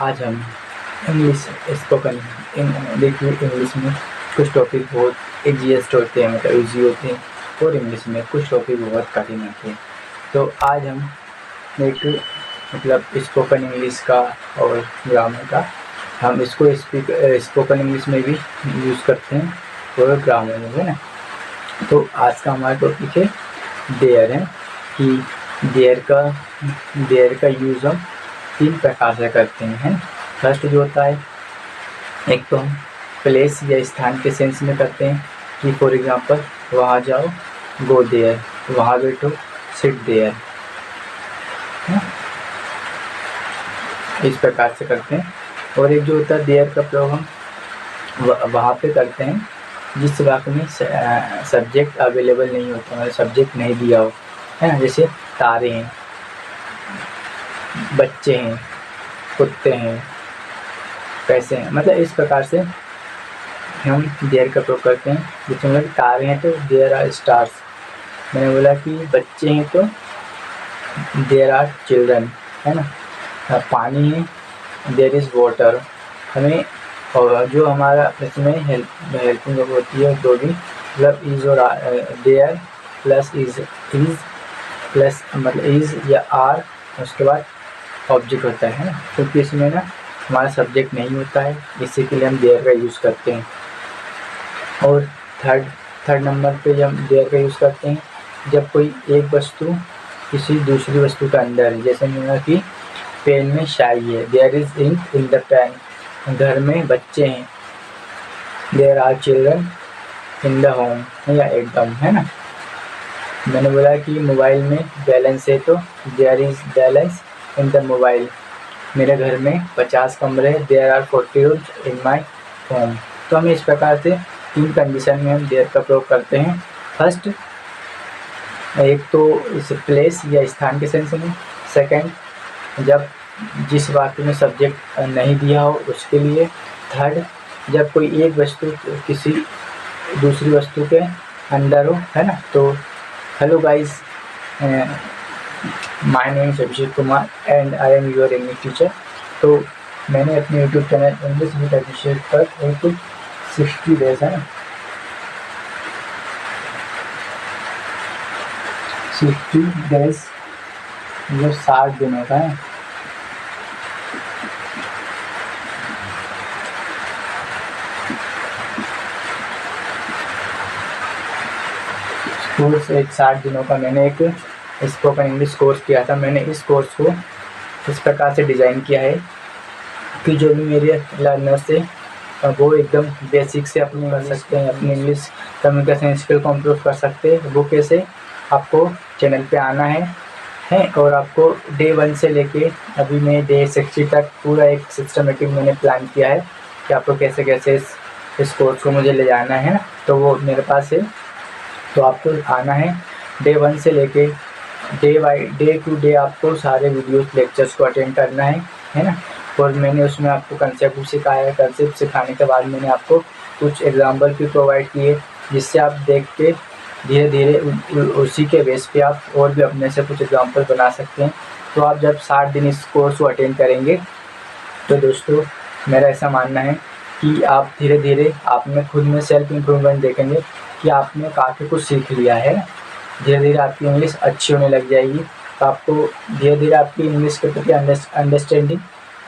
आज हम English spoken देखिए इंग्लिश में कुछ टॉपिक बहुत ईजीएस्ट होते हैं, मतलब ईजी होते हैं, और इंग्लिश में कुछ टॉपिक बहुत कठिन होते हैं। तो आज हम एक मतलब स्पोकन इंग्लिश का और ग्रामर का, हम इसको स्पोकन इंग्लिश में भी यूज़ करते हैं और ग्रामर में, है ना। तो आज का हमारा टॉपिक है देयर, है कि देयर का यूज़ हम 3 प्रकार से करते हैं, है ना। फर्स्ट जो होता है, एक तो हम प्लेस या स्थान के सेंस में करते हैं कि फॉर एग्जांपल वहाँ जाओ, गो देयर, वहाँ बैठो, सिट देयर, इस प्रकार से करते हैं। और एक जो होता है देयर का प्रयोग हम वहाँ पे करते हैं जिस वाक्य में सब्जेक्ट अवेलेबल नहीं होता, मतलब सब्जेक्ट नहीं दिया हो, है ना। जैसे तारे हैं, बच्चे हैं, कुत्ते हैं, पैसे हैं, मतलब इस प्रकार से हम देयर का प्रयोग करते हैं। जैसे मतलब तारे हैं तो देयर आर स्टार्स, मैंने बोला कि बच्चे हैं तो देयर आर चिल्ड्रन, है ना। पानी है, देयर इज़ वाटर। हमें और जो हमारा इसमें हेल्पिंग होती है तो भी मतलब इज़ और देयर प्लस इज़ प्लस मतलब इज़ या आर, उसके बाद ऑब्जेक्ट होता है ना, क्योंकि इसमें ना हमारा सब्जेक्ट नहीं होता है, इसी के लिए हम देयर का यूज़ करते हैं। और थर्ड नंबर पे हम देयर का यूज़ करते हैं जब कोई एक वस्तु किसी दूसरी वस्तु के अंदर है। जैसे मैंने कि पेन में स्याही है, there is ink in the pen. घर में बच्चे हैं, there are children in the home, या एकदम, है ना। मैंने बोला कि मोबाइल में बैलेंस है तो there is balance in the mobile. मेरे घर में 50 कमरे, there are 40 rooms in my home. तो हम इस प्रकार से 3 कंडीशन में हम देयर का प्रयोग करते हैं। फर्स्ट, एक तो इस प्लेस या स्थान के सेंस में। सेकंड, जब जिस वाक्य में सब्जेक्ट नहीं दिया हो उसके लिए। थर्ड, जब कोई एक वस्तु किसी दूसरी वस्तु के अंदर हो, है ना। तो hello guys, my name is Abhishek Kumar and I am your English teacher. तो मैंने अपने यूट्यूब चैनल इंग्लिश विद अभिषेक पर एक 60 डेज, है ना, 60 डेज जो 60 दिनों का है, कोर्स, एक 60 दिनों का मैंने एक स्पोकन इंग्लिश कोर्स किया था। मैंने इस कोर्स को इस प्रकार से डिज़ाइन किया है कि जो भी मेरे लर्नर्स है वो एकदम बेसिक से अपने कर सकते हैं, अपनी इंग्लिश कम्युनिकेशन स्किल को इम्प्रूव कर सकते हैं। वो कैसे, आपको चैनल पे आना है और आपको डे 1 से लेके अभी मैं डे 60 तक पूरा एक सिस्टमेटिक मैंने प्लान किया है कि आपको कैसे कैसे इस कोर्स को मुझे ले जाना है ना। तो वो मेरे पास है, तो आपको आना है डे 1 से लेके डे टू डे आपको सारे वीडियोस लेक्चर्स को अटेंड करना है ना। और मैंने उसमें आपको कंसेप्ट भी सिखाया है। कंसेप्ट सिखाने के बाद मैंने आपको कुछ एग्जांपल भी प्रोवाइड किए, जिससे आप देख के धीरे धीरे उसी के बेस पे आप और भी अपने से कुछ एग्जांपल बना सकते हैं। तो आप जब 60 दिन इस कोर्स को अटेंड करेंगे तो दोस्तों मेरा ऐसा मानना है कि आप धीरे धीरे आप में खुद में सेल्फ इम्प्रूवमेंट देखेंगे कि आपने काफ़ी कुछ सीख लिया है। धीरे धीरे आपकी इंग्लिश अच्छी होने लग जाएगी, तो आपको धीरे धीरे आपकी इंग्लिश के प्रति अंडरस्टैंडिंग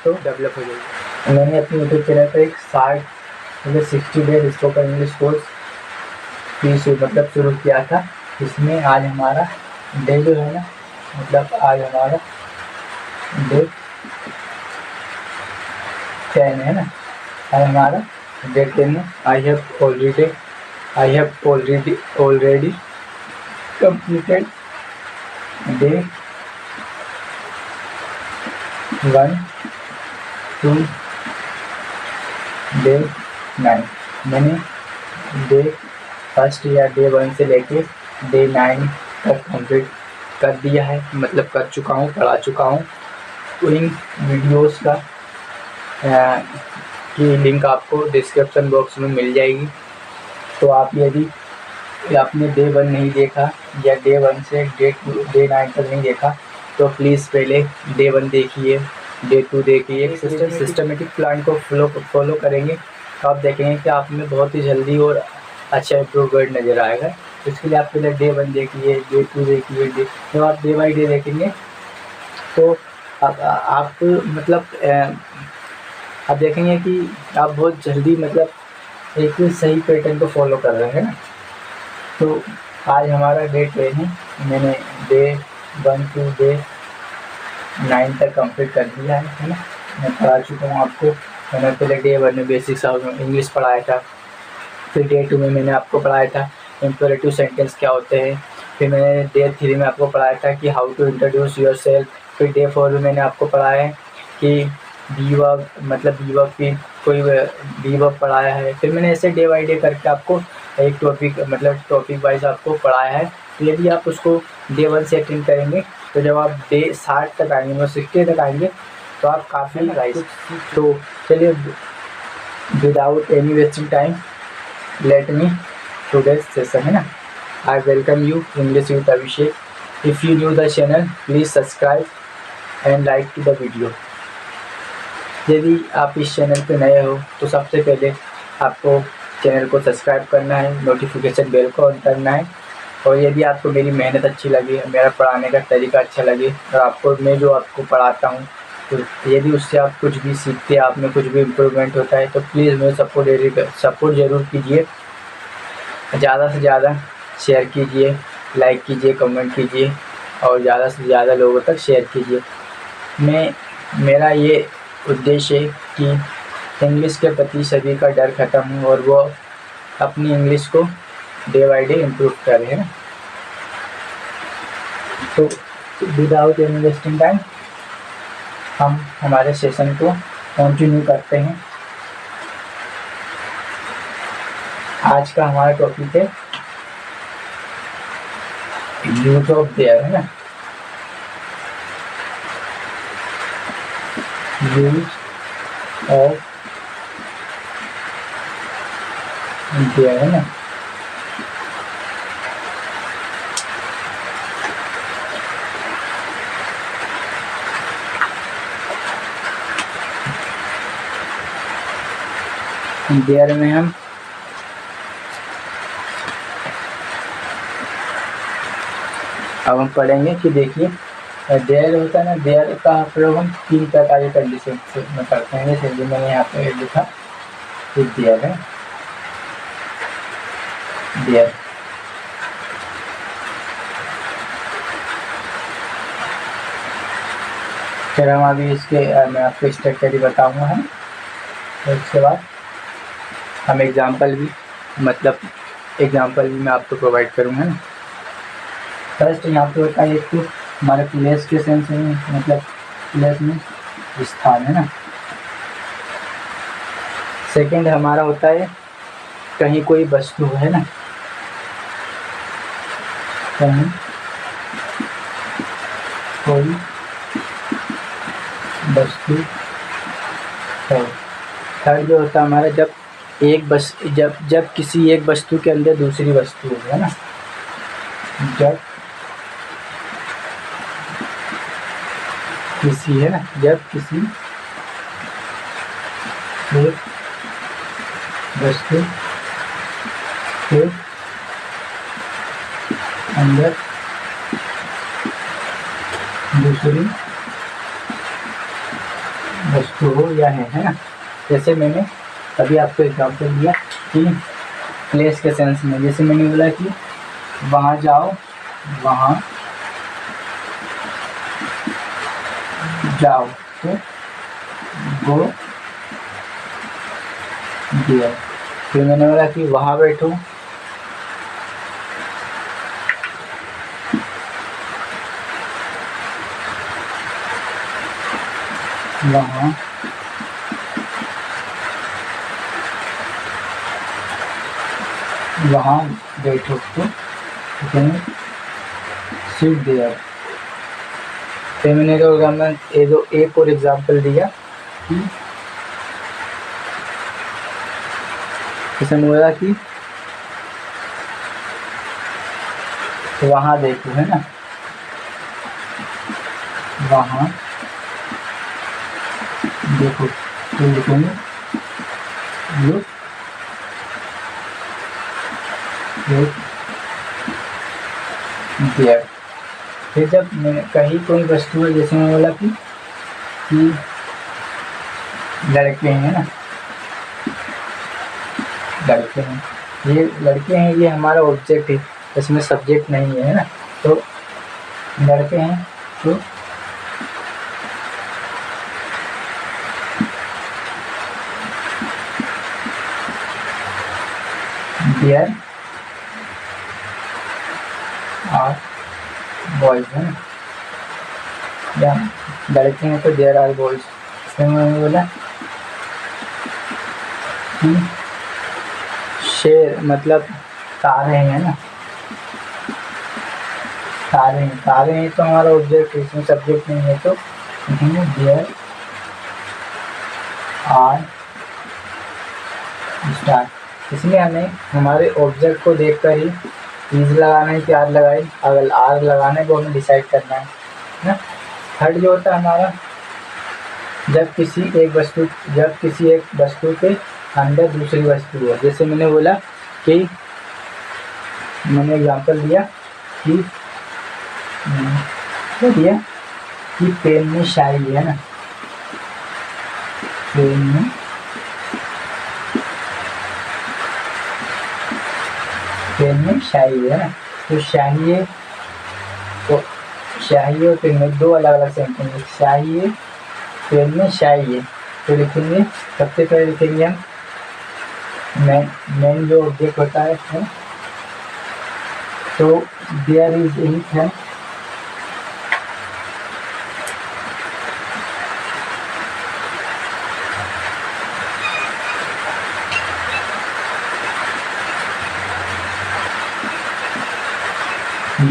तो डेवलप हो जाएगी। मैंने अपने यूट्यूब चैनल पर एक 60 डेज स्पोकन इंग्लिश कोर्स मतलब शुरू किया था। इसमें आज हमारा डे जो है ना, मतलब आज हमारा डे 10 है ना, आज हमारा डे 10 है। I have already completed day 1 to day 9। मैंने डे 1 या डे 1 से लेके डे 9 तक कंप्लीट कर दिया है, मतलब कर चुका हूँ, पढ़ा चुका हूँ। तो इन वीडियोस का की लिंक आपको डिस्क्रिप्शन बॉक्स में मिल जाएगी। तो आप यदि आपने डे 1 नहीं देखा या डे 1 से डे 9 तक नहीं देखा तो प्लीज़ पहले डे 1 देखिए, डे टू डे की एक सिस्टमेटिक प्लान को फॉलो करेंगे तो आप देखेंगे कि आप में बहुत ही जल्दी और अच्छा इम्प्रूवमेंट नज़र आएगा। इसके लिए आप पहले डे 1 देखिए, डे 2 देखिए, जब आप डे बाई डे देखेंगे तो आप मतलब आप देखेंगे कि आप बहुत जल्दी मतलब एक सही पैटर्न को फॉलो कर रहे हैं ना। तो आज हमारा डे 10 है, मैंने डे 1 to डे 9 तक कंप्लीट कर दिया है ना। मैं पढ़ा चुका हूँ आपको। मैंने पहले डे 1 में बेसिक्स ऑफ इंग्लिश पढ़ाया था, फिर डे 2 में मैंने आपको पढ़ाया था इम्पेरेटिव सेंटेंस क्या होते हैं, फिर मैंने डे 3 में आपको पढ़ाया था कि how to introduce yourself, फिर डे 4 में मैंने आपको पढ़ाया है कि बी वर्ब मतलब बी वर्ब की कोई बी वर्ब पढ़ाया है। फिर मैंने ऐसे डे बाई डे करके आपको एक टॉपिक वाइज आपको पढ़ाया है। तो यदि आप उसको डे 1 से अटेंड करेंगे तो जब आप डे 60 तक आएंगे मतलब 60 तक आएंगे तो आप काफ़ी राइज। तो चलिए without any wasting time let me today's session है ना। I welcome you English with Abhishek. If you new the channel, please subscribe and like to the video. यदि आप इस चैनल पे नए हो तो सबसे पहले आपको चैनल को सब्सक्राइब करना है, नोटिफिकेशन बेल को ऑन करना है। और यदि आपको मेरी मेहनत अच्छी लगे, मेरा पढ़ाने का तरीका अच्छा लगे और आपको मैं जो आपको पढ़ाता हूँ तो यदि उससे आप कुछ भी सीखते हैं, आप में कुछ भी इम्प्रूवमेंट होता है तो प्लीज़ मुझे सपोर्ट ज़रूर कीजिए। ज़्यादा से ज़्यादा शेयर कीजिए, लाइक कीजिए, कमेंट कीजिए और ज़्यादा से ज़्यादा लोगों तक शेयर कीजिए। मेरा ये उद्देश्य है कि इंग्लिश के प्रति सभी का डर ख़त्म हो और वो अपनी इंग्लिश को डे बाई डे इम्प्रूव करें है। तो विदाउट एनी वेस्टिंग टाइम हम हमारे सेशन को कंटिन्यू करते हैं। आज का हमारा टॉपिक है यूज ऑफ देयर है ना। यूज ऑफ देयर है ना। देयर में हम अब हम पढ़ेंगे कि देखिए देयर होता है ना, देयर का प्रयोग हम 3 प्रकार की कंडीशन में करते हैं। जैसे मैंने यहाँ पे लिखा कि देयर है, देयर। फिर हम अभी इसके मैं आपको स्ट्रक्चर बताऊँगा है। तो इसके बाद हम एग्जाम्पल भी मैं आपको प्रोवाइड करूँगा ना। फर्स्ट यहाँ पे होता है एक तो हमारे प्लेस के सेंस में, मतलब प्लेस में स्थान है ना। सेकंड हमारा होता है कहीं कोई वस्तु है ना, कहीं कोई वस्तु है। थर्ड जो होता है हमारा जब किसी एक वस्तु के अंदर दूसरी वस्तु है ना, जब किसी एक वस्तु के अंदर दूसरी वस्तु हो या है ना। जैसे मैंने अभी आपको एग्जाम्पल दिया कि प्लेस के सेंस में, जैसे मैंने बोला कि वहाँ जाओ, वहाँ जाओ तो गो देयर। फिर मैंने बोला कि वहाँ बैठो, वहाँ बैठो तो सिट देयर। फिर मैंने एक और एग्जाम्पल दिया कि किसान बोला कि वहाँ देखो है ना, वहाँ देखो तो लिखेंगे लुक देयर। फिर जब मैंने कहीं कोई वस्तु है, जैसे मैं बोला कि लड़के हैं ना, लड़के हैं, ये लड़के हैं, ये हमारा ऑब्जेक्ट है, इसमें सब्जेक्ट नहीं है ना। तो लड़के हैं तो देयर आर बॉयज है ना, या लड़के हैं तो देयर आर बॉयज। इसमें मैंने बोला कि शेर मतलब तारे हैं ना, तारे हैं, तारे हैं तो हमारा ऑब्जेक्ट है, इसमें सब्जेक्ट नहीं है। तो देयर आर स्टार। इसमें हमें हमारे ऑब्जेक्ट को देखकर ही इज लगाना है कि आर लगाए, अगर आर लगाना है वो हमें डिसाइड करना है ना। थर्ड जो होता है हमारा, जब किसी एक वस्तु के अंदर दूसरी वस्तु हो। जैसे मैंने बोला कि मैंने एग्जांपल दिया कि पेन में शाई है ना, पेन में शाही है ना। तो शाही है तो शाही और पेन में दो अलग अलग सेंटेंस, शाही है पेन में शाही है। तो लिखेंगे, सबसे पहले लिखेंगे हम मैन जो ऑब्जेक्ट होता है तो देयर इज इंक है,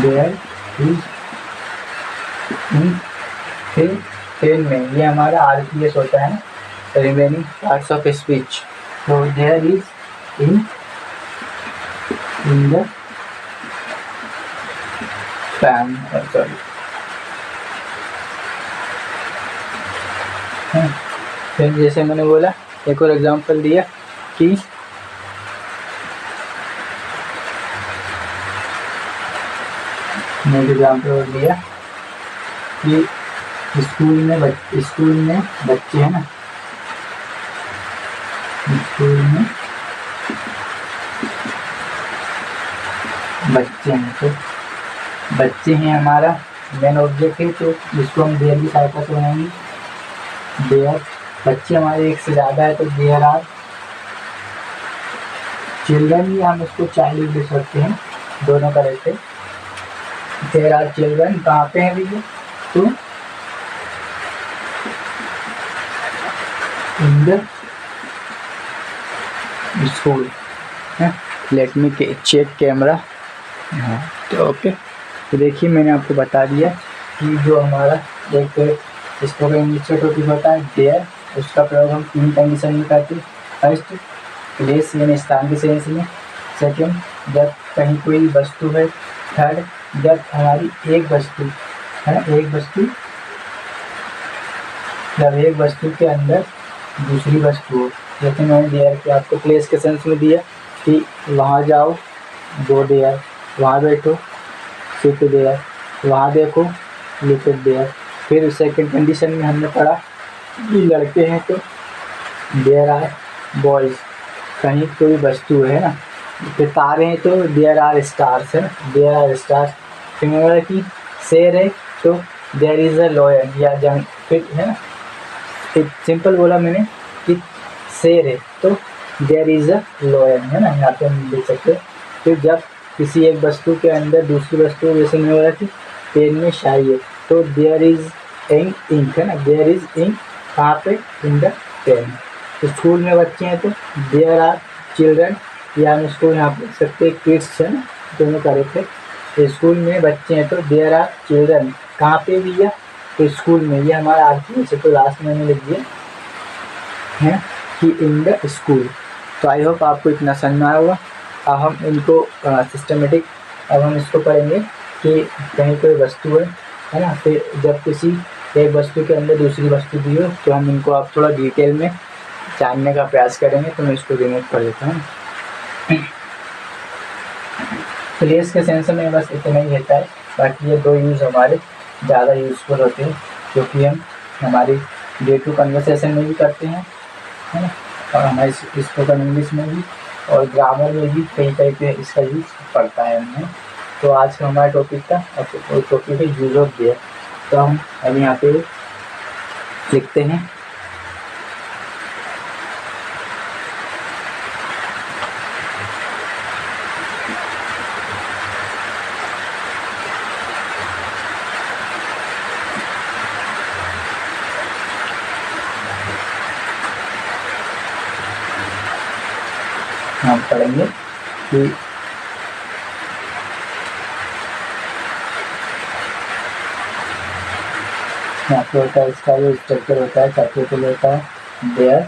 देयर इज इंक। फिर पेन में ये हमारा RPS होता है ना, रिमेनिंग पार्ट्स ऑफ स्पीच। तो there is ink in the pan, sorry. फिर जैसे मैंने बोला, एक और एग्जांपल दिया कि मैंने एग्जांपल दिया कि स्कूल में बच्चे हैं ना, स्कूल में बच्चे हैं। तो बच्चे हैं हमारा मेन ऑब्जेक्ट है, तो जिसको हम देयर की सहायता से बनाएंगे। देयर, बच्चे हमारे एक से ज़्यादा है तो देयर आर चिल्ड्रन, या हम इसको चाइल्ड लिख सकते हैं, दोनों का रहते। देयर आर चिल्ड्रन कहाँ पे हैं भैया, तो in the school. Let me check camera. हाँ तो ओके। तो देखिए मैंने आपको बता दिया कि जो हमारा एक इसको इंग्लिश टॉपिक होता है देयर, उसका प्रयोग हम 3 कंडीशन में करते हैं। फर्स्ट, प्लेस यानी स्थान के सेंस में। सेकेंड, जब कहीं कोई वस्तु है। थर्ड, जब हमारी एक वस्तु है, जब एक वस्तु के अंदर दूसरी वस्तु हो। जैसे मैंने देयर के आपको प्लेस के सेंस में दिया कि वहाँ जाओ, गो देयर, वहाँ बैठो, सिट देयर, वहाँ देखो, लुक एट देयर। फिर सेकंड कंडीशन में हमने पढ़ा कि लड़के हैं तो देयर आर बॉयज़, कहीं कोई वस्तु है ना। फिर तारे हैं तो देयर आर स्टार्स है ना, देयर आर स्टार्स। फिर मैंने बोला कि शेर है तो देयर इज़ अ लॉयन या जंग। फिर है ना, सिंपल बोला मैंने कि शेर है तो देयर इज़ अ लॉयन है ना, यहाँ पे हम देख सकते हैं। फिर जब किसी एक वस्तु के अंदर दूसरी वस्तु, जैसे मैंने बोला कि पेन में शाई है तो देयर इज़ इंक है ना, देयर इज़ इंक कहाँ पे, इन द पेन। तो स्कूल में बच्चे हैं तो देयर आर चिल्ड्रन, या हम इसको यहाँ पे लिख सकते हैं किड्स है ना, दोनों करे थे। तो स्कूल में बच्चे हैं तो देयर आर चिल्ड्रन कहाँ पे भी है, तो स्कूल में। ये हमारा RPS है, तो लास्ट में मैंने लिख दिया है कि इन द स्कूल। तो आई होप आपको इतना समझ में आया होगा। अब हम इनको सिस्टमेटिक, अब हम इसको पढ़ेंगे कि कहीं कोई वस्तु है ना। फिर जब किसी एक वस्तु के अंदर दूसरी वस्तु दी हो तो हम इनको अब थोड़ा डिटेल में जानने का प्रयास करेंगे। तो मैं इसको रिमूव कर देता हूँ। प्लेस के सेंस में बस इतना ही रहता है, बाकी ये 2 यूज़ हमारे ज़्यादा यूज़फुल होते हैं, क्योंकि हम हमारी डे टू कन्वर्सेशन में भी करते हैं, है ना, और हमारे स्पोकन इंग्लिश में भी और ग्रामर में भी कहीं कहीं पे इसका यूज़ पड़ता है हमें। तो आज का हमारा टॉपिक था, और टॉपिक है यूज ऑफ देयर। तो हम अभी यहाँ पे लिखते हैं। हम पढ़ेंगे कि यहाँ पे होता है इसका जो स्ट्रक्चर होता है, सबसे पहले होता है देयर,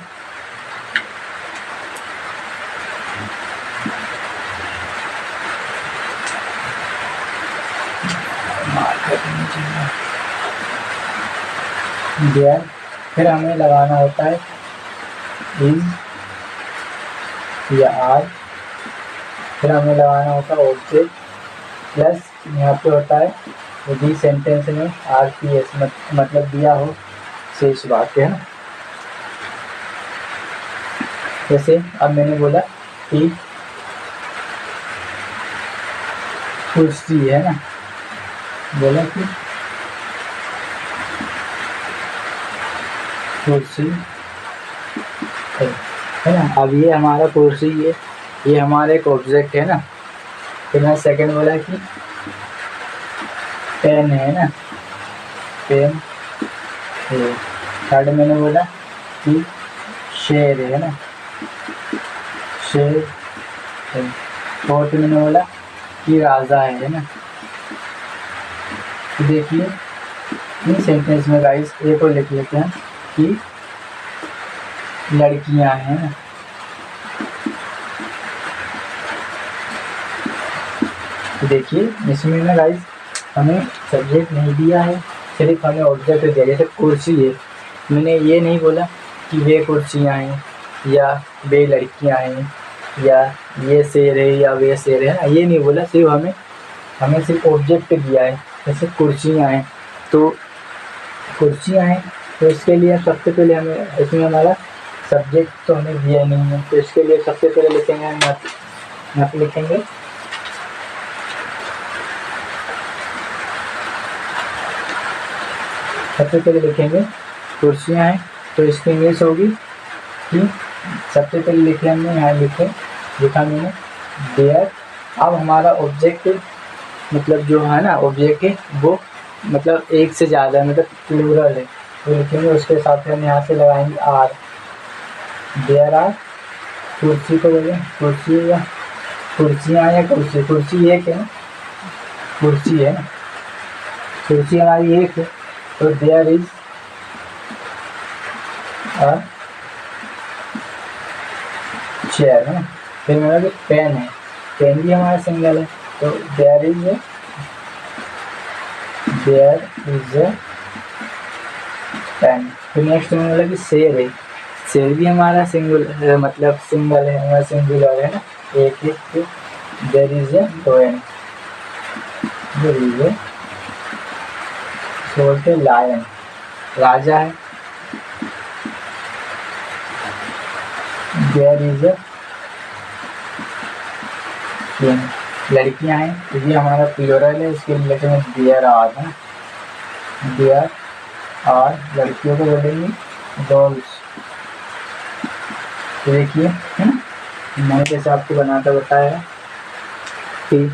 देयर, फिर हमें लगाना होता है इज या आर, फिर हमें लगाना होता है ऑब्जेक्ट प्लस यहाँ पे होता है यदि सेंटेंस में आर पी एस मतलब दिया हो शेष वाक्य, है ना। जैसे अब मैंने बोला कि कुर्सी है ना, बोला कि कुर्सी है ना। अब ये हमारा कुर्सी ये हमारा एक ऑब्जेक्ट है ना। फिर मैं सेकंड बोला कि पेन है ना, पेन है। थर्ड मैंने बोला कि शेर है ना, शेर है। फोर्थ मैंने बोला कि राजा है ना। तो देखिए इन सेंटेंस में गाइस एक और लिख लेते हैं कि लड़कियां हैं ना। तो देखिए इसमें ना गाइस हमें सब्जेक्ट नहीं दिया है, सिर्फ हमें ऑब्जेक्ट दिया। जैसे कुर्सी है, मैंने ये नहीं बोला कि वे कुर्सियाँ हैं या वे लड़कियां हैं या ये शेर है या वे शेर है ना, ये नहीं बोला। सिर्फ हमें सिर्फ ऑब्जेक्ट दिया है। जैसे कुर्सियाँ हैं, तो कुर्सियाँ हैं तो इसके लिए सबसे पहले हमें इसमें हमारा सब्जेक्ट तो हमें दिया नहीं है, तो इसके लिए सबसे पहले लिखेंगे हम यहाँ पे लिखेंगे सबसे पहले लिखेंगे कुर्सियाँ हैं, तो इसकी इंग्लिश होगी कि सबसे पहले लिखे हमने यहाँ लिखा मैंने देयर। अब हमारा ऑब्जेक्ट मतलब जो है ना ऑब्जेक्ट है वो मतलब एक से ज़्यादा मतलब प्लूरल है, तो लिखेंगे उसके साथ हम यहाँ से लगाएंगे आर। देयर आर, कुर्सी को बोलें कुर्सी या कुर्सियाँ या कुर्सी एक है, कुर्सी है ना, कुर्सी हमारी एक है। तो देयर इज अ चेयर है ना। फिर मेरा जो पेन है, पेन भी हमारा सिंगल है, तो देयर इज ए पेन। फिर नेक्स्ट में बोला कि शेर है, शेर भी हमारा मतलब सिंगल है, हमारा सिंगुलर है ना, एक एक। There is a lion, there is a बोलते लायन, राजा है। देयर इज ए किंग, लड़कियां हैं, तो ये हमारा प्लूरल है, इसके लिए लिखेंगे देयर आर है। देयर आर, लड़कियों को बोलेंगे डॉल्स। तो देखिए मैंने जैसे आपको बनाकर बताया कि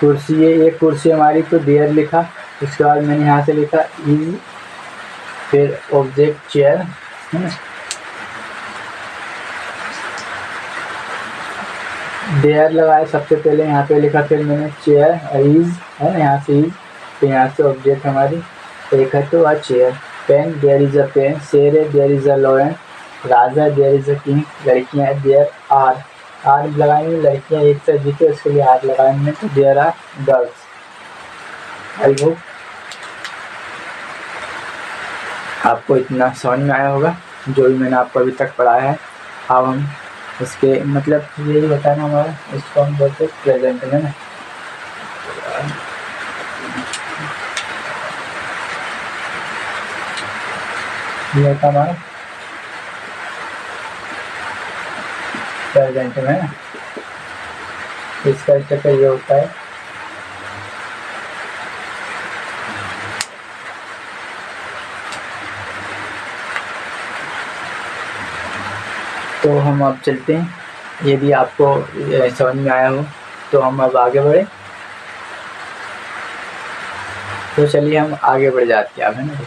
कुर्सी है, एक कुर्सी हमारी, तो देयर लिखा, उसके बाद मैंने यहाँ से लिखा इज, फिर ऑब्जेक्ट चेयर है ना। देयर लगाया सबसे पहले यहाँ पे लिखा, फिर मैंने चेयर इज है ना, यहाँ से इज, फिर यहाँ से ऑब्जेक्ट हमारी एक है तो chair. Pen, there is a pen. शेर है, देयर इज अ लायन। राजा, देयर इज अ किंग। लड़कियाँ हैं, देयर आर लगाएंगे, लड़कियाँ एक से अधिक है उसके लिए आर लगाएंगे, तो there are girls. I hope आपको इतना समझ में आया होगा जो भी मैंने आपको अभी तक पढ़ाया है। अब हम इसके मतलब यही होता है ना हमारा, इसको हम बोलते हैं प्रेजेंट है ना। ये होता है हमारा प्रेजेंट में ना, इसका स्ट्रक्चर ये होता है। तो हम अब चलते हैं, यदि आपको समझ में आया हो तो हम अब आगे बढ़े। तो चलिए हम आगे बढ़ जाते हैं अब, है ना।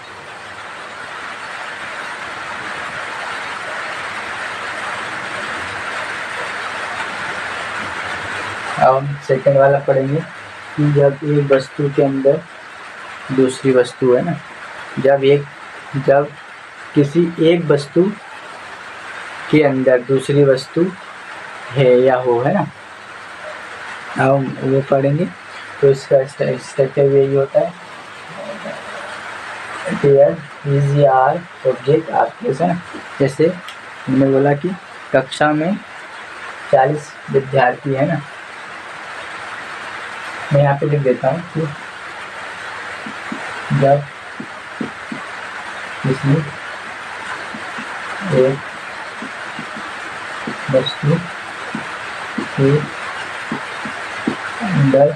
अब हम सेकंड वाला पढ़ेंगे कि जब एक वस्तु के अंदर दूसरी वस्तु है ना, जब किसी एक वस्तु के अंदर दूसरी वस्तु है या हो, है ना। अब हम वो पढ़ेंगे। तो इसका स्ट्रक्चर यही होता है, there is are object are place, है ना। जैसे मैंने बोला कि कक्षा में 40 विद्यार्थी है ना, मैं यहाँ पे लिख देता हूँ कि जब इसमें एक वस्तु के अंदर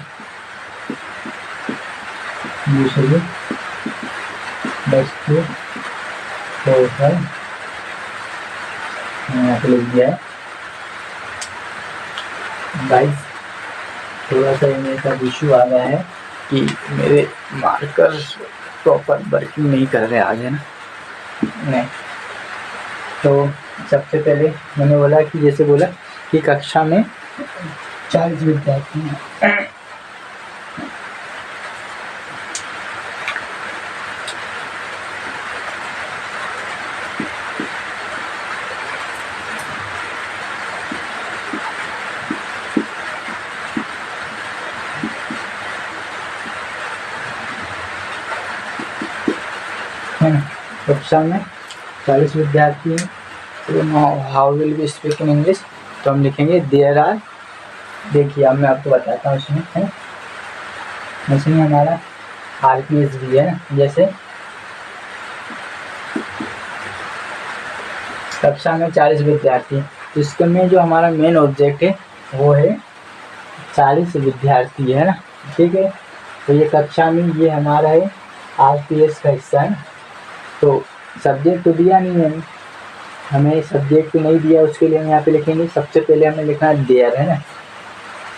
दूसरी वस्तु को है, यहाँ पे लिख दिया है। गाइस थोड़ा सा मेरे साथ इशू आ गया है कि मेरे मार्कर प्रॉपर वर्किंग नहीं कर रहे आज, है ना। नहीं, तो सबसे पहले मैंने बोला कि जैसे बोला कि कक्षा में 40 विद्यार्थी हैं। कक्षा में 40 विद्यार्थी हैं। तो how will be speak in English, तो हम लिखेंगे देयर आर। देखिए अब मैं आपको बताता हूँ इसमें, है इसमें हमारा RPS भी है ना। जैसे कक्षा में 40 विद्यार्थी, तो इसके में जो हमारा मेन ऑब्जेक्ट है वो है 40 विद्यार्थी, है ना। ठीक है, तो ये कक्षा में ये हमारा है RPS का हिस्सा है ना। तो सब्जेक्ट तो दिया नहीं है हमें, सब्जेक्ट तो नहीं दिया, उसके लिए हम यहाँ पे लिखेंगे। सबसे पहले हमें लिखना है देयर, है ना।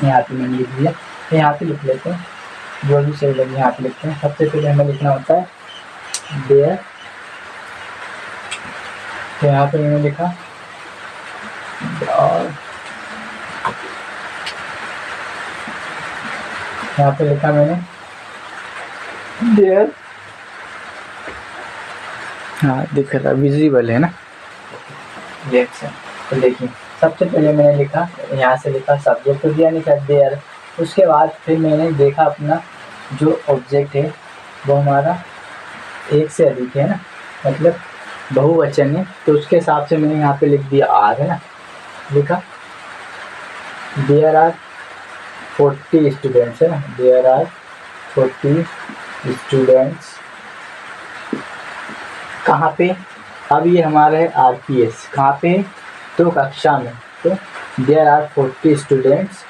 यहाँ पे मैंने लिख दिया, यहाँ पे लिख लेते हैं, जो भी सही लगे यहाँ पे लिखते हैं। सबसे पहले हमें लिखना होता है देयर, तो यहाँ पे मैंने लिखा और यहाँ पे लिखा मैंने देयर, हाँ दिख रहा विजिबल, है ना। तो देखिए सबसे पहले मैंने लिखा, यहाँ से लिखा सब्जेक्ट तो दिया नहीं था देयर। उसके बाद फिर मैंने देखा अपना जो ऑब्जेक्ट है वो हमारा एक से अधिक है ना, मतलब बहुवचन है, तो उसके हिसाब से मैंने यहाँ पे लिख दिया आर, है ना। लिखा देयर आर 40 स्टूडेंट्स, है ना। देयर आर 40 स्टूडेंट्स कहाँ पे, अब ये हमारा है RPS कहाँ पे, तो कक्षा में। तो देयर आर 40 स्टूडेंट्स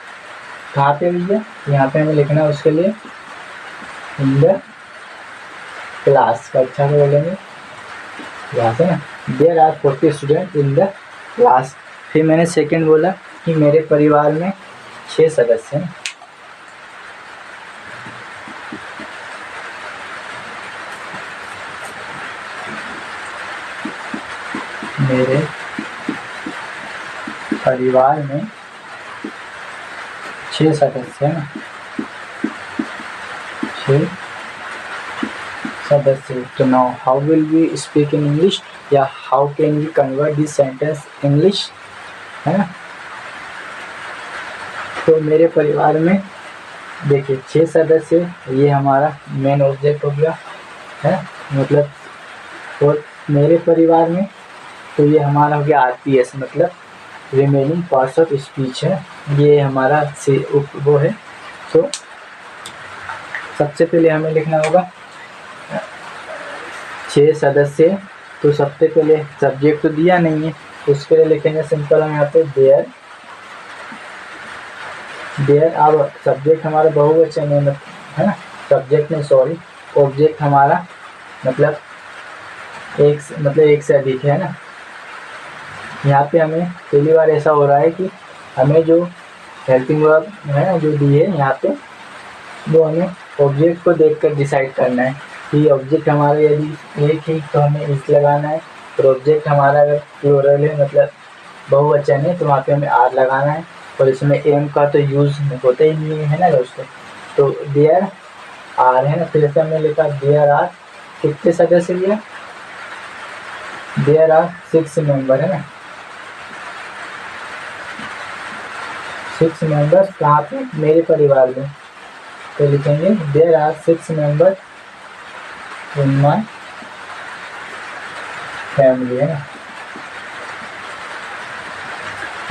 कहाँ पे भैया, यहाँ पे हमें लिखना है उसके लिए इन द क्लास, कक्षा को बोलेंगे क्लास, है ना। There are 40 student in the class. फिर मैंने सेकंड बोला कि मेरे परिवार में 6 सदस्य हैं। मेरे परिवार में 6 सदस्य हैं, 6 सदस्य। तो now how will we speak in English, या how can we convert this sentence English, है ना। तो मेरे परिवार में देखिए 6 सदस्य, ये हमारा मेन ऑब्जेक्ट हो गया है, मतलब और मेरे परिवार में तो ये हमारा हो गया RPS, मतलब रिमेनिंग पार्ट्स ऑफ स्पीच है, ये हमारा से वो है। तो सबसे पहले हमें लिखना होगा 6 सदस्य, तो सबसे पहले सब्जेक्ट तो दिया नहीं है, उसके लिए लिखेंगे सिंपल हम यहाँ पे देयर। अब सब्जेक्ट हमारा बहुवचन है ना, सब्जेक्ट में सॉरी, ऑब्जेक्ट हमारा मतलब एक से अधिक है ना। यहाँ पे हमें पहली बार ऐसा हो रहा है कि हमें जो हेल्पिंग वर्ब है ना जो दी है यहाँ पे, वो हमें ऑब्जेक्ट को देखकर डिसाइड करना है कि ऑब्जेक्ट हमारा यदि एक ही तो हमें इस लगाना है, और ऑब्जेक्ट हमारा अगर प्लूरल है मतलब बहुवचन है तो वहाँ पे हमें आर लगाना है, और इसमें एम का तो यूज़ होता ही नहीं है ना दोस्तों। तो देयर आर है ना, फिर से हमने लिखा देयर आर कितने सदस्य लिया, देयर आर 6 मेंबर है ना, 6 मेंबर्स कहाँ पे, मेरे परिवार में। तो लिखेंगे there are 6 member in my family है ना।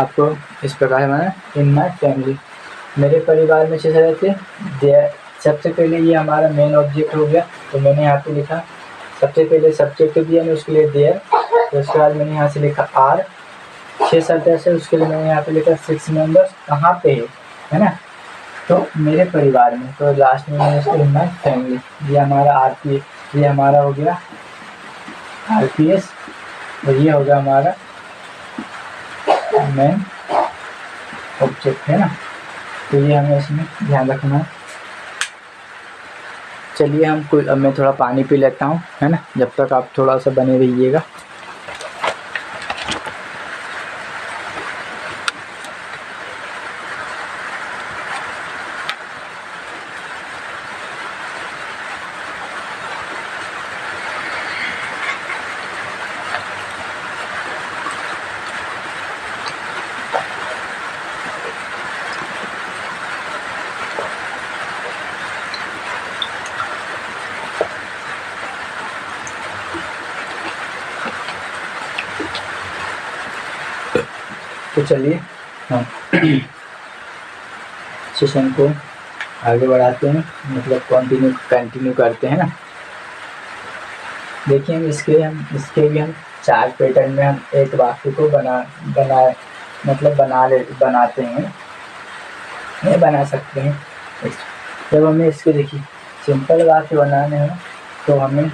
आपको इस प्रकार है इन माई फैमिली, मेरे परिवार में 6 सदस्य। देयर सबसे पहले ये हमारा मेन ऑब्जेक्ट हो गया, तो मैंने यहाँ पे लिखा सबसे पहले सब्जेक्ट दिया मैंने उसके लिए देयर, तो उसके बाद मैंने यहाँ से लिखा आर 6 सदस्य, उसके लिए मैंने यहाँ पे लिखा 6 मेंबर्स कहाँ पे है ना, तो मेरे परिवार में। तो लास्ट में मैंने इसको इन माई फैमिली, ये हमारा RPS, ये हमारा हो गया RPS, और ये होगा हमारा मेन ऑब्जेक्ट है ना। तो ये हमें इसमें ध्यान रखना है। चलिए अब मैं थोड़ा पानी पी लेता हूँ है ना, जब तक आप थोड़ा सा बने रहिएगा। तो चलिए हम सेशन को आगे बढ़ाते हैं, मतलब कंटिन्यू करते हैं ना। देखिए इसके भी हम 4 पैटर्न में हम एक वाक्य को बनाते हैं, ये बना सकते हैं। जब हमें इसके देखिए सिंपल वाक्य बनाने हैं तो हमें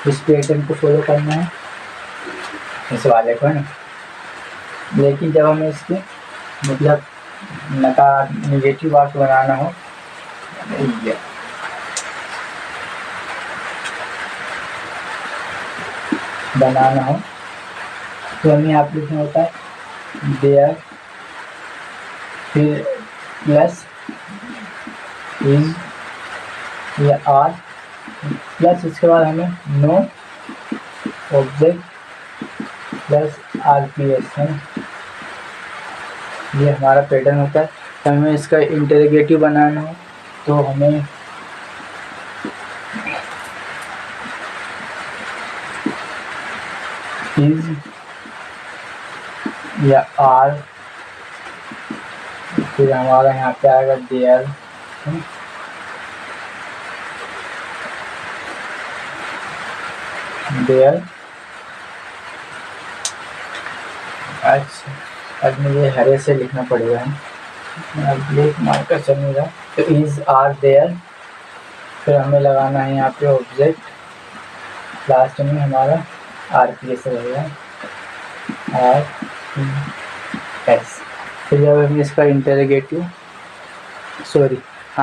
इस पैटर्न को फॉलो करना है, इस वाले को है ना। लेकिन जब हमें इसके मतलब नेगेटिव वाक्य बनाना हो तो हमें यहाँ पे लिखना होता है देयर, फिर प्लस इज या आर, प्लस इसके बाद हमें नो ऑब्जेक्ट प्लस RPS है, ये हमारा पैटर्न होता है। तो हमें इसका इंटरोगेटिव बनाना हो तो हमें इज या आर, फिर हमारा यहाँ पे आएगा देयर, अच्छा अब मुझे हरे से लिखना पड़ेगा, अब ब्लैक मार्कर चल नहीं रहा। तो इज आर देयर, फिर हमें लगाना है यहाँ पे ऑब्जेक्ट, लास्ट में हमारा RPS रहेगा RPS। फिर जब हमें इसका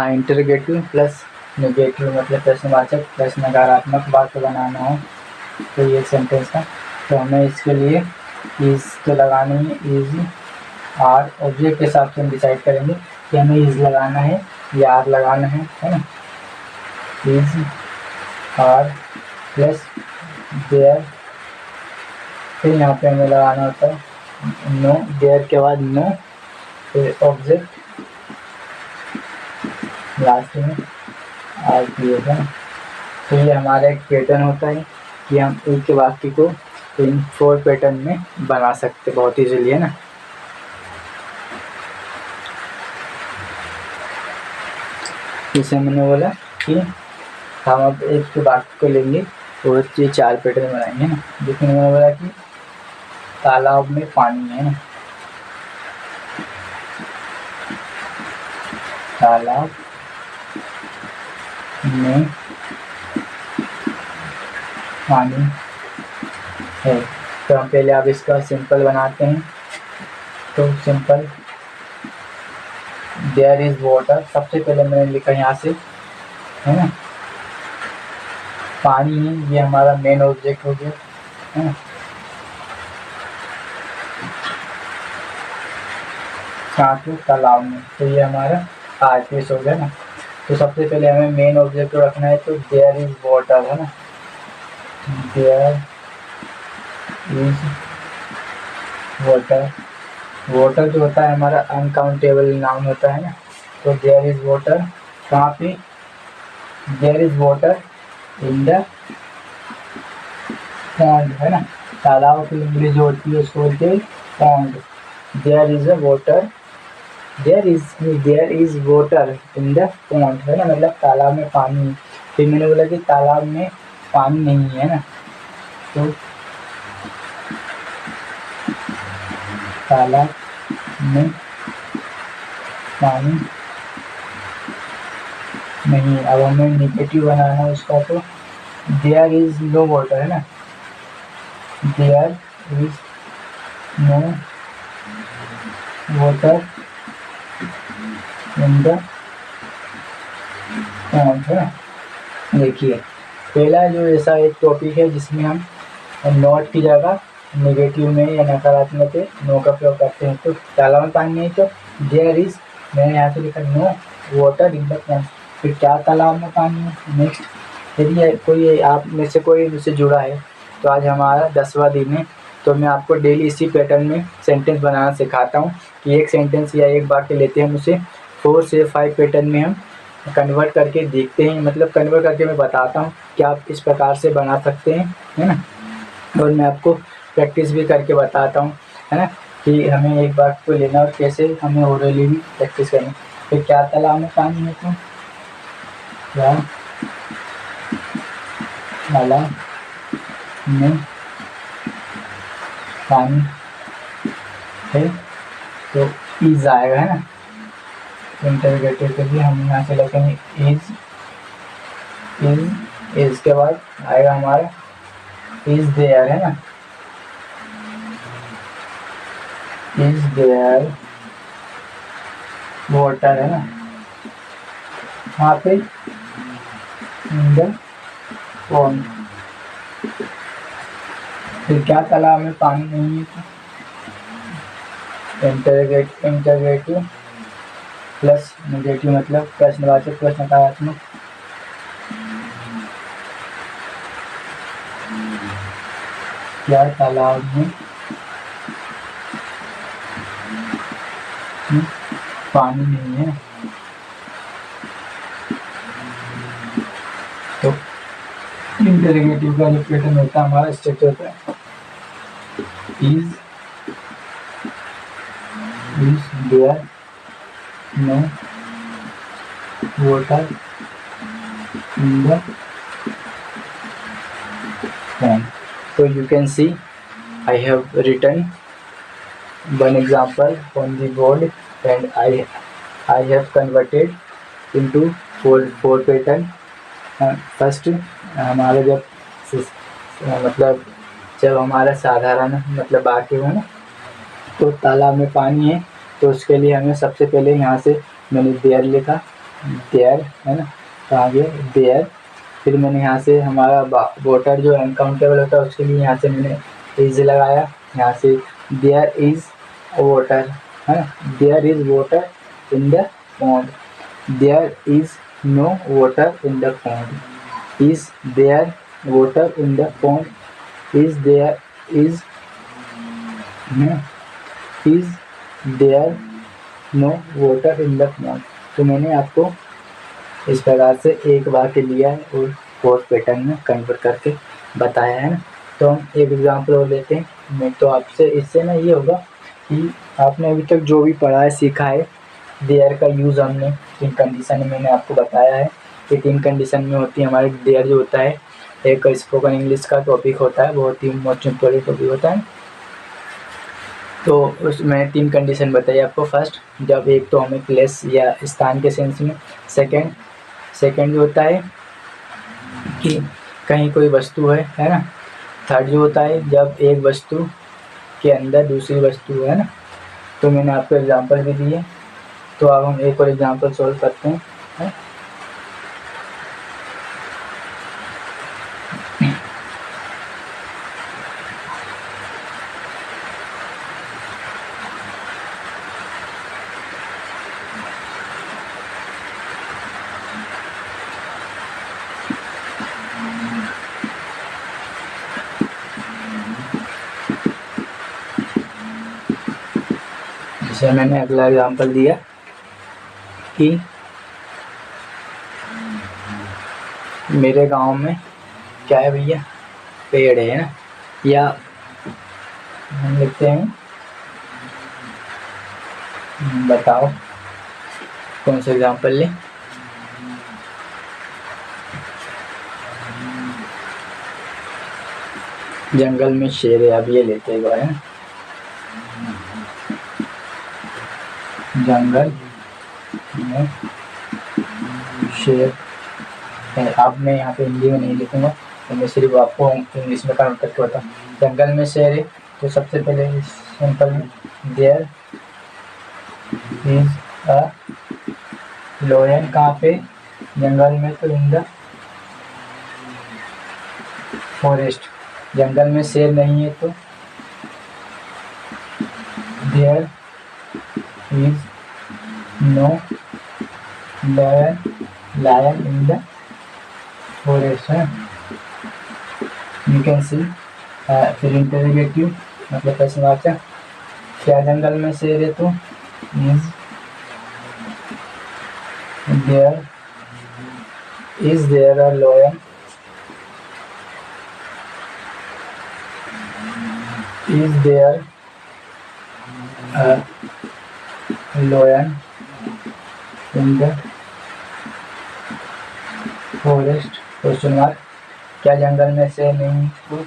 इंटरोगेटिव प्लस नेगेटिव मतलब प्रश्नवाचक प्लस नकारात्मक वाक्य बनाना हो तो ये सेंटेंस का, तो हमें इसके लिए इज तो लगानी है, इज आर ऑब्जेक्ट के हिसाब से हम डिसाइड करेंगे कि हमें इज लगाना है या आर लगाना है ना। इज आर प्लस देयर, फिर यहाँ पे हमें लगाना होता है नो, देयर के बाद नो, फिर ऑब्जेक्ट, लास्ट में RPS है। तो ये हमारा एक पैटर्न होता है कि हम एक के वाक्य को इन 4 पैटर्न में बना सकते बहुत ईजिली, है ना। जैसे मैंने बोला कि हम अब एक के वाक्य को लेंगे और ये 4 पैटर्न बनाएंगे ना। जैसे मैंने बोला कि तालाब में पानी है ना, तालाब में पानी है। तो हम पहले आप इसका सिंपल बनाते हैं। तो सिंपल देयर इज वाटर, सबसे पहले मैंने लिखा यहाँ से, है ना, पानी है, ये हमारा मेन ऑब्जेक्ट हो गया, है ना। साथ में तालाब में, तो ये हमारा आर्टिस्ट हो गया ना। तो सबसे पहले हमें मेन ऑब्जेक्ट को रखना है, तो देयर इज वाटर, है ना, देयर इज वाटर। वाटर जो होता है हमारा अनकाउंटेबल नाउन होता है ना। तो देयर इज वाटर, कहाँ पे, there is water in the pond, है ना। तालाब की इंग्लिश जो होती है उसको बोलते हैं pond. There is a water, there is water in the pond, है ना, मतलब तालाब में पानी है। फिर मैंने बोला कि तालाब में पानी नहीं है ना, तो तालाब में पानी नहीं। अब हमें निगेटिव बनाना है उसका, तो देयर इज नो वाटर, है ना, there is no water in the pond, है ना। देखिए पहला जो ऐसा एक टॉपिक है जिसमें हम नॉट की जगह नेगेटिव में या नकारात्मक नो का प्रयोग करते हैं। तो तालाब में पानी नहीं, तो देयर इज, मैंने यहाँ से लिखा no water in the pond. फिर क्या तालाब में पानी है। नेक्स्ट, यदि कोई आप में से कोई मुझसे जुड़ा है, तो आज हमारा 10वां दिन है, तो मैं आपको डेली इसी पैटर्न में सेंटेंस बनाना सिखाता हूँ कि एक सेंटेंस या एक वाक्य लेते हैं, उसे 4 से 5 पैटर्न में हम कन्वर्ट करके देखते हैं, मतलब कन्वर्ट करके मैं बताता हूँ कि आप इस प्रकार से बना सकते हैं, है ना। और मैं आपको प्रैक्टिस भी करके बताता हूँ, है ना, कि हमें एक बार को लेना और कैसे हमें ओरली भी प्रैक्टिस करनी। फिर क्या तालाब में पानी है, तो क्या तालाब में पानी है, तो इज आएगा, है ना। इंटरगेटिव के लिए हम यहाँ से लिखेंगे इज के बाद आएगा हमारा इज देयर, है ना, इज देयर वाटर, है ना, वहाँ पे इन द पॉन्ड। फिर क्या तालाब में पानी नहीं है, तो इंटरगेटिव प्लस नेगेटिव, मतलब प्रश्नवाचक प्लस नकारात्मक। क्या तालाब में पानी नहीं है, तो इंटरगेटिव का जो पैटर्न होता है हमारा स्ट्रक्चर होता है is there no water in the pond. So you can see I have written one example on the board and I have converted into four pattern. First हमारा जब हमारा साधारण मतलब वाक्य हो ना, तो तालाब में पानी है, तो उसके लिए हमें सबसे पहले यहाँ से मैंने देयर लिखा, देयर, है ना, तो आ गया देयर। फिर मैंने यहाँ से हमारा वाटर जो अनकाउंटेबल होता है उसके लिए यहाँ से मैंने इज लगाया, यहाँ से देयर इज वाटर, है ना, there is water in the pond, there is no water in the pond, is there water in the pond, is there is there no water in the pond. तो मैंने आपको इस प्रकार से एक वाक्य लिया है और 4 पैटर्न में कन्वर्ट करके बताया है ना। तो हम एक एग्जाम्पल और लेते हैं। मैं तो आपसे इससे ना ये होगा कि आपने अभी तक जो भी पढ़ा है सीखा है, देयर का यूज़ हमने 3 कंडीशन में मैंने आपको बताया है कि 3 कंडीशन में होती है हमारे देयर जो होता है। एक स्पोकन इंग्लिश का टॉपिक होता है, बहुत ही मोस्ट इम्पोर्टेंट टॉपिक होता है। तो उसमें 3 कंडीशन बताई आपको। फर्स्ट, जब एक तो हमें प्लेस या स्थान के सेंस में। सेकंड जो होता है कि कहीं कोई वस्तु है ना। थर्ड जो होता है जब एक वस्तु के अंदर दूसरी वस्तु है ना। तो मैंने आपको एग्जांपल भी दिए, तो अब हम एक और एग्जांपल सॉल्व करते हैं, है? जैसे मैंने अगला एग्जांपल दिया कि मेरे गांव में क्या है भैया, पेड़ है ना। या हम लिखते हैं, बताओ कौन सा एग्जांपल लें। जंगल में शेर है, अब ये लेते हैं है ना। जंगल में शेर है। अब मैं यहाँ पे हिंदी में नहीं लिखूंगा, तो मैं सिर्फ आपको इंग्लिश में कन्वर्ट करके बताऊँ। जंगल में शेर है, तो सबसे पहले सिंपल में देयर इज अ लायन। कहाँ पे? जंगल में, तो इन द फॉरेस्ट। जंगल में शेर नहीं है तो there is no lion in the forest है। You can see. फिर इंटरोगेटिव मतलब प्रश्नवाचक, क्या जंगल में शेर है तो is there a lion, is there lion in the forest question mark. क्या जंगल में शेर नहीं तो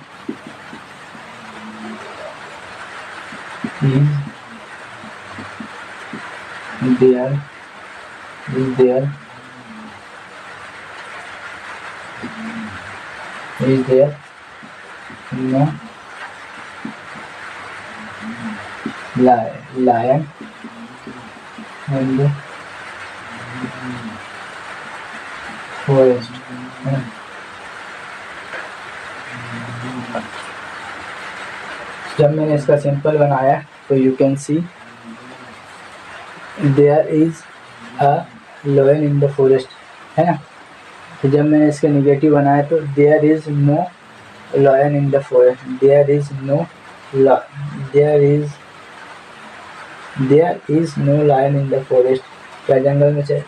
is there no lion in the forest। जब मैंने इसका सिंपल बनाया तो you can see there is a lion in the forest है ना। तो जब मैंने इसके निगेटिव बनाया तो there is no lion in the forest, there is no lion in the forest. क्या जंगल में से?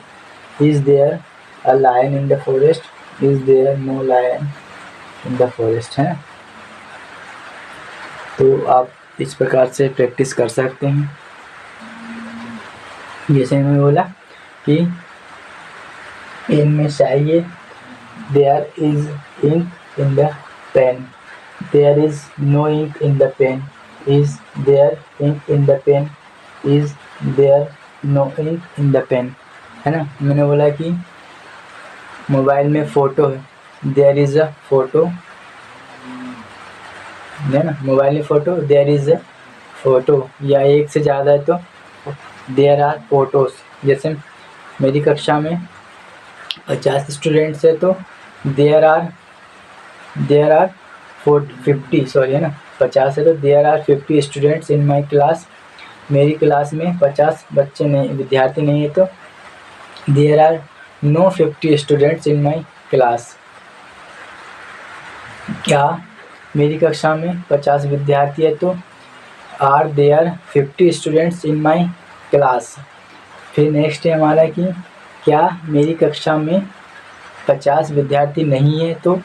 Is there a lion in the forest, is there no lion in the forest है। तो आप इस प्रकार से प्रैक्टिस कर सकते हैं। जैसे मैं बोला कि पेन में चाहिए, there is ink in the pen, there is no ink in the pen, is there ink in the pen, is there no ink in the pen है ना। मैंने बोला कि मोबाइल में फ़ोटो है, देयर इज़ अ फ़ोटो है ना। Mobile में photo, there is a photo. या एक से ज़्यादा है तो देयर आर फोटोज़। जैसे मेरी कक्षा में 50 स्टूडेंट्स है तो देयर आर 50 सॉरी है ना। 50 है तो there are 50 students in my class. मेरी क्लास में 50 बच्चे नहीं, विद्यार्थी नहीं है तो there are no 50 students in my class. क्या मेरी कक्षा में 50 विद्यार्थी है तो are there 50 students in my class. फिर नेक्स्ट है हमारा कि क्या मेरी कक्षा में 50 विद्यार्थी नहीं है तो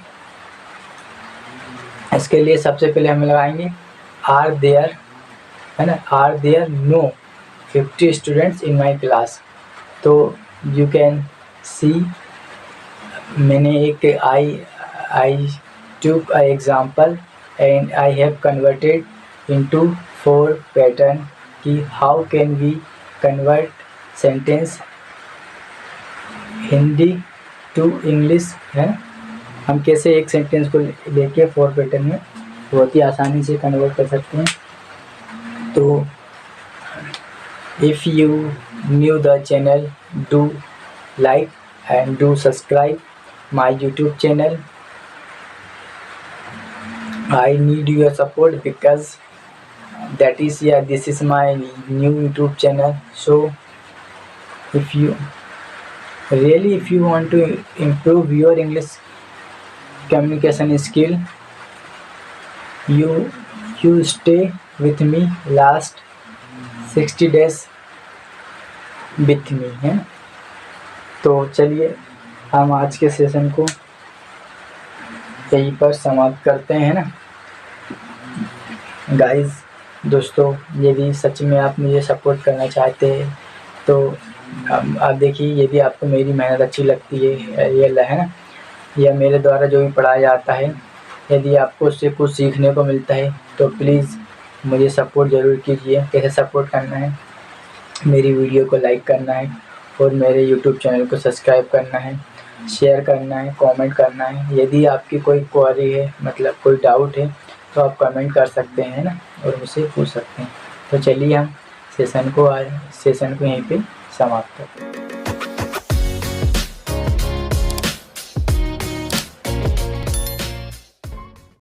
इसके लिए सबसे पहले हम लगाएंगे आर देयर, है ना, are there no 50 students in my class. तो यू कैन सी, मैंने एक I took a example and I have converted into 4 pattern कि how can we convert sentence Hindi to English, है, हम कैसे एक सेंटेंस को लेके 4 पैटर्न में बहुत ही आसानी से कन्वर्ट कर सकते हैं। तो if you new the channel, do like and do subscribe my YouTube channel. I need your support because that is, yeah, this is my new YouTube channel. So if you want to improve your English communication skill, you stay with me last 60 days with me, है। तो चलिए हम आज के session को यहीं पर समाप्त करते हैं ना गाइस। दोस्तों, यदि सच में आप मुझे सपोर्ट करना चाहते हैं तो आप देखिए, यदि आपको मेरी मेहनत अच्छी लगती है, रियल है ना, या मेरे द्वारा जो भी पढ़ाया जाता है, यदि आपको उससे कुछ सीखने को मिलता है तो प्लीज़ मुझे सपोर्ट ज़रूर कीजिए। कैसे सपोर्ट करना है, मेरी वीडियो को लाइक करना है और मेरे यूट्यूब चैनल को सब्सक्राइब करना है, शेयर करना है, कमेंट करना है। यदि आपकी कोई क्वेरी है, मतलब कोई डाउट है, तो आप कमेंट कर सकते हैं ना, और मुझसे पूछ सकते हैं। तो चलिए हम सेशन को यहीं पे समाप्त करते हैं।